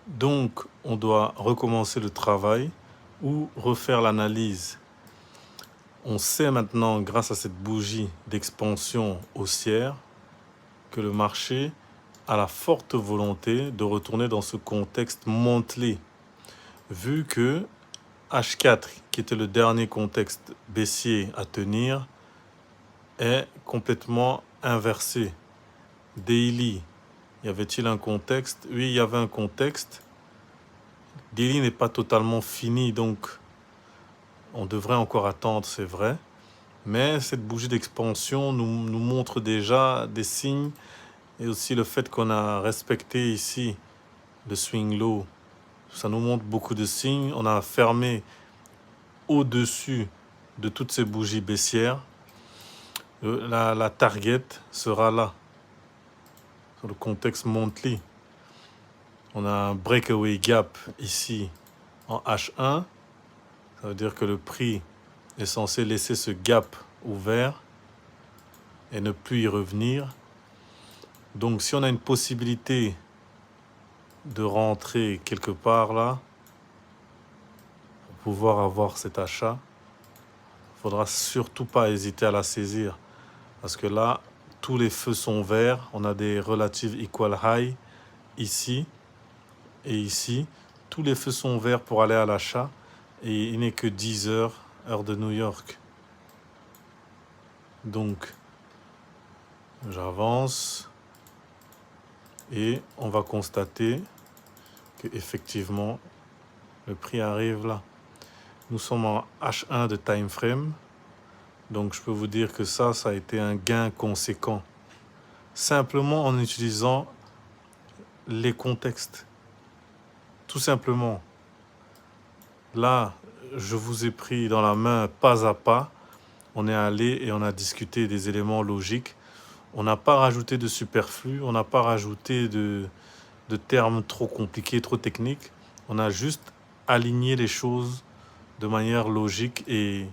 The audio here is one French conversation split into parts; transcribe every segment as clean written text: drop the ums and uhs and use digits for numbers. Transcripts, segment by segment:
Donc, on doit recommencer le travail ou refaire l'analyse. On sait maintenant, grâce à cette bougie d'expansion haussière, que le marché a la forte volonté de retourner dans ce contexte monthly, vu que H4, qui était le dernier contexte baissier à tenir, est complètement inversé. Daily, y avait-il un contexte? Oui, il y avait un contexte. Daily n'est pas totalement fini, donc on devrait encore attendre, c'est vrai. Mais cette bougie d'expansion nous montre déjà des signes, et aussi le fait qu'on a respecté ici le swing low. Ça nous montre beaucoup de signes. On a fermé au-dessus de toutes ces bougies baissières. La target sera là, sur le contexte monthly. On a un breakaway gap ici en H1. Ça veut dire que le prix est censé laisser ce gap ouvert et ne plus y revenir. Donc si on a une possibilité de rentrer quelque part là, pour pouvoir avoir cet achat, il ne faudra surtout pas hésiter à la saisir. Parce que là, tous les feux sont verts. On a des relatives equal high ici et ici. Tous les feux sont verts pour aller à l'achat. Et il n'est que 10 heures, heure de New York. Donc, j'avance. Et on va constater qu'effectivement, le prix arrive là. Nous sommes en H1 de time frame. Donc, je peux vous dire que ça a été un gain conséquent. Simplement en utilisant les contextes. Tout simplement. Là, je vous ai pris dans la main pas à pas. On est allé et on a discuté des éléments logiques. On n'a pas rajouté de superflu. On n'a pas rajouté de termes trop compliqués, trop techniques. On a juste aligné les choses de manière logique et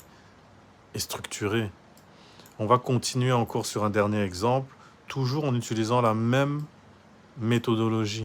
structurée. On va continuer encore sur un dernier exemple, toujours en utilisant la même méthodologie.